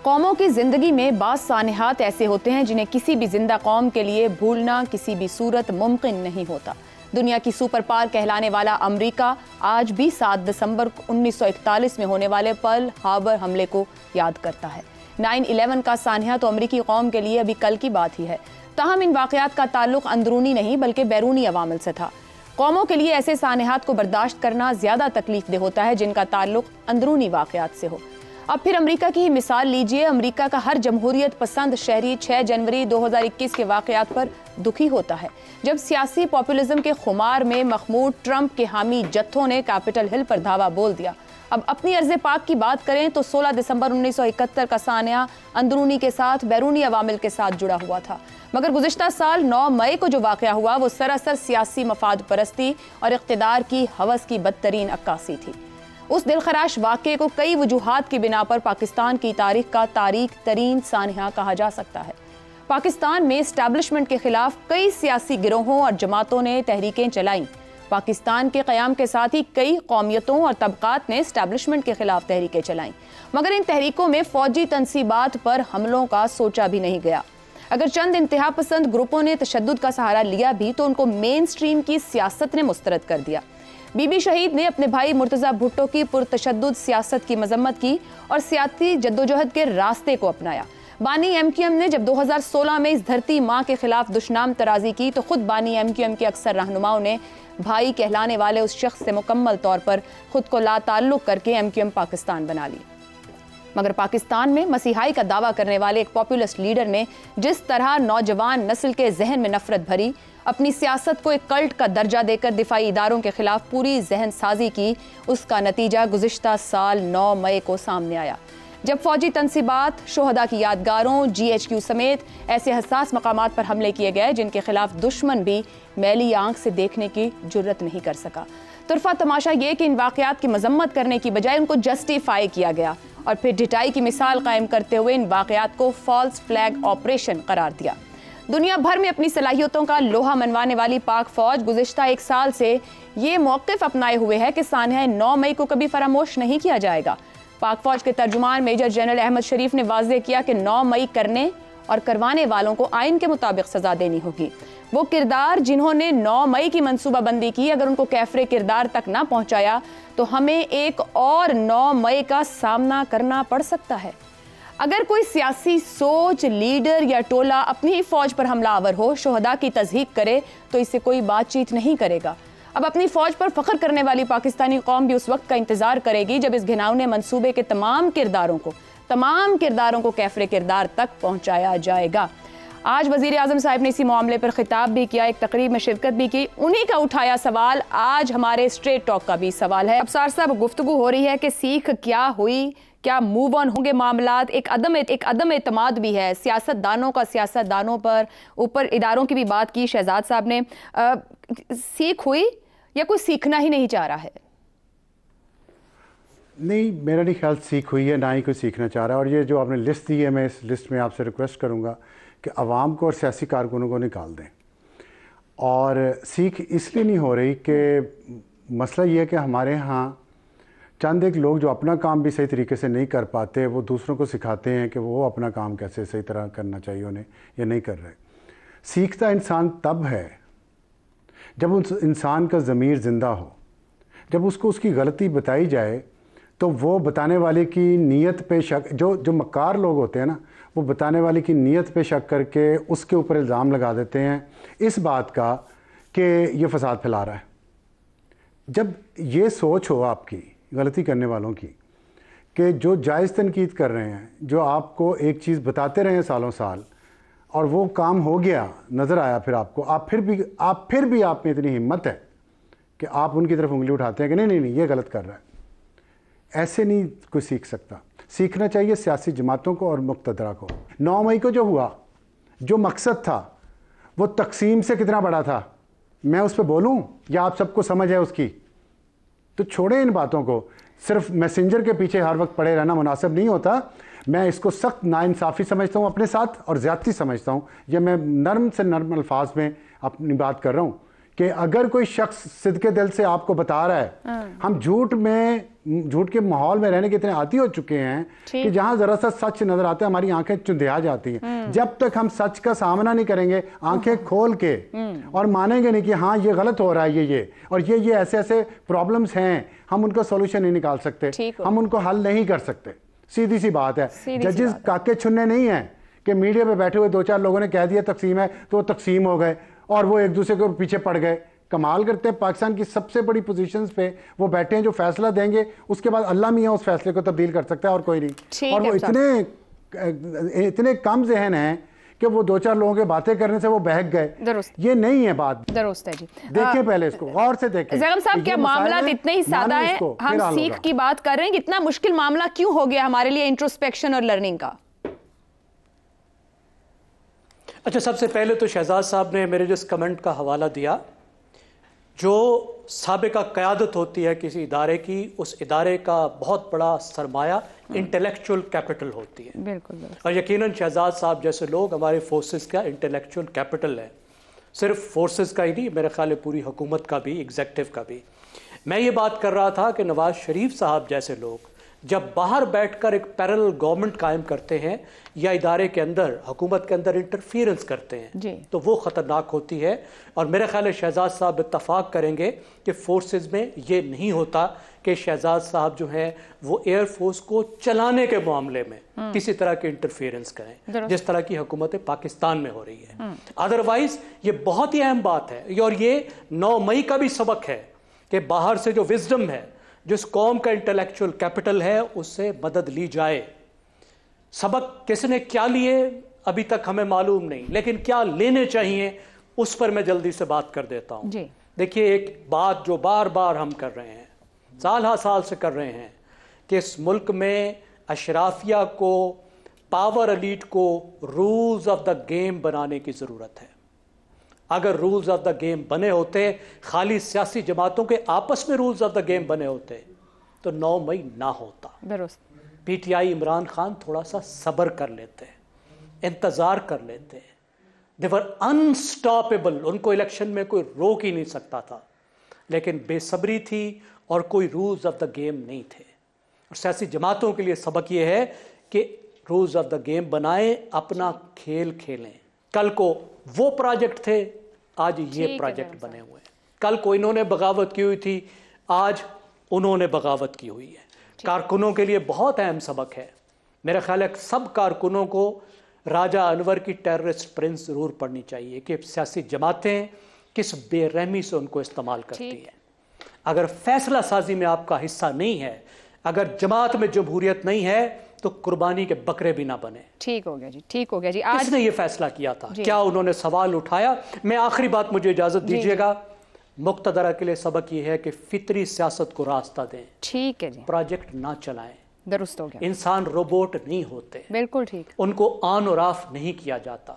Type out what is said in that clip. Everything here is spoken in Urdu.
قوموں کی زندگی میں بعض سانحات ایسے ہوتے ہیں جنہیں کسی بھی زندہ قوم کے لیے بھولنا کسی بھی صورت ممکن نہیں ہوتا۔ دنیا کی سپر پاور کہلانے والا امریکہ آج بھی 7 دسمبر 1941 میں ہونے والے پرل ہاربر حملے کو یاد کرتا ہے۔ 9/11 کا سانحہ تو امریکی قوم کے لیے ابھی کل کی بات ہی ہے، تاہم ان واقعات کا تعلق اندرونی نہیں بلکہ بیرونی عوامل سے تھا۔ قوموں کے لیے ایسے سانحات کو برداشت کرنا زیادہ تکلیف دہ ہوتا ہے جن کا تعلق اندرونی واقعات سے ہو۔ اب پھر امریکہ کی ہی مثال لیجئے۔ امریکہ کا ہر جمہوریت پسند شہری 6 جنوری 2021 کے واقعات پر دکھی ہوتا ہے، جب سیاسی پاپولزم کے خمار میں مخمور ٹرمپ کے حامی جتھوں نے کیپٹل ہل پر دھاوا بول دیا۔ اب اپنی ارض پاک کی بات کریں تو 16 دسمبر 1971 کا سانحہ اندرونی کے ساتھ بیرونی عوامل کے ساتھ جڑا ہوا تھا، مگر گزشتہ سال 9 مئی کو جو واقعہ ہوا وہ سراسر سیاسی مفاد پرستی اور اقتدار کی ہوس کی بدترین عکاسی تھی۔ اس دلخراش واقعے کو کئی وجوہات کی بنا پر پاکستان کی تاریخ کا تاریک ترین سانحہ کہا جا سکتا ہے۔ پاکستان میں اسٹیبلشمنٹ کے خلاف کئی سیاسی گروہوں اور جماعتوں نے تحریکیں چلائیں۔ پاکستان کے قیام کے ساتھ ہی کئی قومیتوں اور طبقات نے اسٹیبلشمنٹ کے خلاف تحریکیں چلائیں، مگر ان تحریکوں میں فوجی تنصیبات پر حملوں کا سوچا بھی نہیں گیا۔ اگر چند انتہا پسند گروپوں نے تشدد کا سہارا لیا بھی تو ان کو مین سٹریم کی سیاست نے مسترد کر دیا۔ بی بی شہید نے اپنے بھائی مرتضی بھٹو کی پرتشدد سیاست کی مذمت کی اور سیاسی جدوجہد کے راستے کو اپنایا۔ بانی ایم کیو ایم نے جب 2016 میں اس دھرتی ماں کے خلاف دشنام ترازی کی تو خود بانی ایم کیو ایم کے اکثر رہنماؤں نے بھائی کہلانے والے اس شخص سے مکمل طور پر خود کو لا تعلق کر کے ایم کیو ایم پاکستان بنا لی۔ مگر پاکستان میں مسیحائی کا دعویٰ کرنے والے ایک پاپولسٹ لیڈر نے جس طرح نوجوان نسل کے ذہن میں نفرت بھری، اپنی سیاست کو ایک کلٹ کا درجہ دے کر دفاعی اداروں کے خلاف پوری ذہن سازی کی، اس کا نتیجہ گزشتہ سال 9 مئی کو سامنے آیا، جب فوجی تنصیبات، شہداء کی یادگاروں، جی ایچ کیو سمیت ایسے حساس مقامات پر حملے کیے گئے جن کے خلاف دشمن بھی میلی آنکھ سے دیکھنے کی جرت نہیں کر سکا۔ طرفہ تماشا یہ کہ ان واقعات کی مذمت کرنے کی بجائے ان کو جسٹیفائی کیا گیا اور پھر ڈٹائی کی مثال قائم کرتے ہوئے ان واقعات کو فالس فلیگ آپریشن قرار دیا۔ دنیا بھر میں اپنی صلاحیتوں کا لوہا منوانے والی پاک فوج گزشتہ 1 سال سے یہ موقف اپنائے ہوئے ہے کہ سانحہ 9 مئی کو کبھی فراموش نہیں کیا جائے گا۔ پاک فوج کے ترجمان میجر جنرل احمد شریف نے واضح کیا کہ 9 مئی کرنے اور کروانے والوں کو آئین کے مطابق سزا دینی ہوگی۔ وہ کردار جنہوں نے 9 مئی کی منصوبہ بندی کی، اگر ان کو کیفر کردار تک نہ پہنچایا تو ہمیں ایک اور 9 مئی کا سامنا کرنا پڑ سکتا ہے۔ اگر کوئی سیاسی سوچ، لیڈر یا ٹولہ اپنی ہی فوج پر حملہ آور ہو، شہداء کی تضحیق کرے تو اس سے کوئی بات چیت نہیں کرے گا۔ اب اپنی فوج پر فخر کرنے والی پاکستانی قوم بھی اس وقت کا انتظار کرے گی جب اس گھناؤنے منصوبے کے تمام کرداروں کو کیفر کردار تک پہنچایا جائے گا۔ آج وزیر اعظم صاحب نے اسی معاملے پر خطاب بھی کیا، ایک تقریب میں شرکت بھی کی، انہی کا اٹھایا سوال آج ہمارے اسٹریٹ ٹاک کا بھی سوال ہے۔ ابصار صاحب، گفتگو ہو رہی ہے کہ سیکھ کیا ہوئی، کیا موو آن ہوں گے معاملات، ایک عدم اعتماد بھی ہے سیاست دانوں پر، اوپر اداروں کی بھی بات کی شہزاد صاحب نے۔ سیکھ ہوئی یا کوئی سیکھنا ہی نہیں چاہ رہا ہے؟ نہیں، میرا نہیں خیال سیکھ ہوئی ہے، نہ ہی کوئی سیکھنا چاہ رہا ہے۔ اور یہ جو آپ نے لسٹ دی ہے، میں اس لسٹ میں آپ سے ریکویسٹ کروں گا کہ عوام کو اور سیاسی کارکنوں کو نکال دیں۔ اور سیکھ اس لیے نہیں ہو رہی کہ مسئلہ یہ ہے کہ ہمارے ہاں چند ایک لوگ جو اپنا کام بھی صحیح طریقے سے نہیں کر پاتے، وہ دوسروں کو سکھاتے ہیں کہ وہ اپنا کام کیسے صحیح طرح کرنا چاہیے انہیں، یا نہیں کر رہے۔ سیکھتا انسان تب ہے جب اس انسان کا ضمیر زندہ ہو، جب اس کو اس کی غلطی بتائی جائے تو وہ بتانے والے کی نیت پہ شک، جو مکار لوگ ہوتے ہیں نا، وہ بتانے والے کی نیت پہ شک کر کے اس کے اوپر الزام لگا دیتے ہیں اس بات کا کہ یہ فساد پھیلا رہا ہے۔ جب یہ سوچ ہو آپ کی غلطی کرنے والوں کی کہ جو جائز تنقید کر رہے ہیں، جو آپ کو ایک چیز بتاتے رہے ہیں سالوں سال اور وہ کام ہو گیا، نظر آیا پھر آپ کو، آپ پھر بھی آپ میں اتنی ہمت ہے کہ آپ ان کی طرف انگلی اٹھاتے ہیں کہ نہیں یہ غلط کر رہا ہے۔ ایسے نہیں کوئی سیکھ سکتا۔ سیکھنا چاہیے سیاسی جماعتوں کو اور مقتدرہ کو۔ 9 مئی کو جو ہوا، جو مقصد تھا، وہ تقسیم سے کتنا بڑا تھا، میں اس پہ بولوں یا آپ سب کو سمجھ ہے اس کی؟ تو چھوڑیں ان باتوں کو، صرف میسنجر کے پیچھے ہر وقت پڑے رہنا مناسب نہیں ہوتا۔ میں اس کو سخت ناانصافی سمجھتا ہوں اپنے ساتھ اور زیادتی سمجھتا ہوں، یا میں نرم سے نرم الفاظ میں اپنی بات کر رہا ہوں کہ اگر کوئی شخص صدقے دل سے آپ کو بتا رہا ہے، ہم جھوٹ کے ماحول میں رہنے کے اتنے عادی ہو چکے ہیں کہ جہاں ذرا سا سچ نظر آتا ہے ہماری آنکھیں چندیا جاتی ہیں. جب تک ہم سچ کا سامنا نہیں کریں گے آنکھیں کھول کے اور مانیں گے نہیں کہ ہاں یہ غلط ہو رہا ہے یہ اور یہ ایسے ایسے پرابلمز ہیں، ہم ان کو سولوشن نہیں نکال سکتے، ہم ان کو حل نہیں کر سکتے. سیدھی سی بات ہے. ججز کاکے چھننے نہیں ہیں کہ میڈیا پہ بیٹھے ہوئے 2-4 لوگوں نے کہہ دیا تقسیم ہے تو وہ تقسیم ہو گئے اور وہ ایک دوسرے کو پیچھے پڑ گئے. کمال کرتے ہیں پاکستان کی سب سے بڑی پوزیشنز پہ وہ بیٹھے ہیں جو فیصلہ دیں گے اس کے بعد اللہ میاں اس فیصلے کو تبدیل کر سکتا ہے اور کوئی نہیں. اور وہ اتنے کم ذہن ہیں کہ وہ 2-4 لوگوں کے باتیں کرنے سے وہ بہک گئے. یہ نہیں ہے بات. درست ہے جی. دیکھیں پہلے اس کو غور سے دیکھیں. زغم صاحب کیا معاملات اتنے ہی سادہ ہیں؟ ہم سیکھ کی بات کر رہے ہیں، اتنا مشکل معاملہ کیوں ہو گیا ہمارے لیے انٹروسپیکشن اور لرننگ کا؟ اچھا، سب سے پہلے تو شہزاد صاحب نے میرے جس کمنٹ کا حوالہ دیا، جو سابقہ قیادت ہوتی ہے کسی ادارے کی، اس ادارے کا بہت بڑا سرمایہ انٹلیکچول کیپٹل ہوتی ہے. بالکل. اور یقیناً شہزاد صاحب جیسے لوگ ہمارے فورسز کا انٹلیکچول کیپٹل ہے. صرف فورسز کا ہی نہیں، میرے خیال ہے پوری حکومت کا بھی، ایگزیکٹو کا بھی. میں یہ بات کر رہا تھا کہ نواز شریف صاحب جیسے لوگ جب باہر بیٹھ کر ایک پیرل گورنمنٹ قائم کرتے ہیں یا ادارے کے اندر، حکومت کے اندر انٹرفیرنس کرتے ہیں تو وہ خطرناک ہوتی ہے. اور میرے خیال ہے شہزاد صاحب اتفاق کریں گے کہ فورسز میں یہ نہیں ہوتا کہ شہزاد صاحب جو ہیں وہ ایئر فورس کو چلانے کے معاملے میں کسی طرح کی انٹرفیرنس کریں جس طرح کی حکومت پاکستان میں ہو رہی ہے. ادروائز یہ بہت ہی اہم بات ہے اور یہ 9 مئی کا بھی سبق ہے کہ باہر سے جو وزڈم ہے، جس قوم کا انٹلیکچول کیپٹل ہے، اس سے مدد لی جائے. سبق کس نے کیا لیے ابھی تک ہمیں معلوم نہیں، لیکن کیا لینے چاہیے اس پر میں جلدی سے بات کر دیتا ہوں. دیکھیے، ایک بات جو بار بار ہم کر رہے ہیں، سال ہا سال سے کر رہے ہیں، کہ اس ملک میں اشرافیہ کو، پاور ایلیٹ کو رولز آف دا گیم بنانے کی ضرورت ہے. اگر رولز آف دا گیم بنے ہوتے، خالی سیاسی جماعتوں کے آپس میں رولز آف دا گیم بنے ہوتے تو 9 مئی نہ ہوتا. P T I Imran Khan تھوڑا سا صبر کر لیتے، انتظار کر لیتے. they were unstoppable، ان کو الیکشن میں کوئی روک ہی نہیں سکتا تھا، لیکن بے صبری تھی اور کوئی رولز آف دا گیم نہیں تھے. اور سیاسی جماعتوں کے لیے سبق یہ ہے کہ رولز آف دا گیم بنائیں، اپنا کھیل کھیلیں. کل کو وہ پروجیکٹ تھے، آج یہ پروجیکٹ بنے ہوئے ہیں. کل کو انہوں نے بغاوت کی ہوئی تھی، آج انہوں نے بغاوت کی ہوئی ہے. کارکنوں کے لیے بہت اہم سبق ہے. میرا خیال ہے سب کارکنوں کو راجہ انور کی ٹیررسٹ پرنس ضرور پڑھنی چاہیے کہ سیاسی جماعتیں کس بے رحمی سے ان کو استعمال کرتی ہیں. اگر فیصلہ سازی میں آپ کا حصہ نہیں ہے، اگر جماعت میں جمہوریت نہیں ہے تو قربانی کے بکرے بھی نہ بنے. ٹھیک ہو گیا جی، ٹھیک ہو گیا جی. کس نے یہ فیصلہ کیا تھا؟ کیا انہوں نے سوال اٹھایا؟ میں آخری بات مجھے اجازت دیجیے گا، مقتدرہ کے لیے سبق یہ ہے کہ فطری سیاست کو راستہ دیں. ٹھیک ہے جی. پروجیکٹ نہ چلائیں. درست ہو گیا. انسان روبوٹ نہیں ہوتے. بالکل ٹھیک. ان کو آن اور آف نہیں کیا جاتا.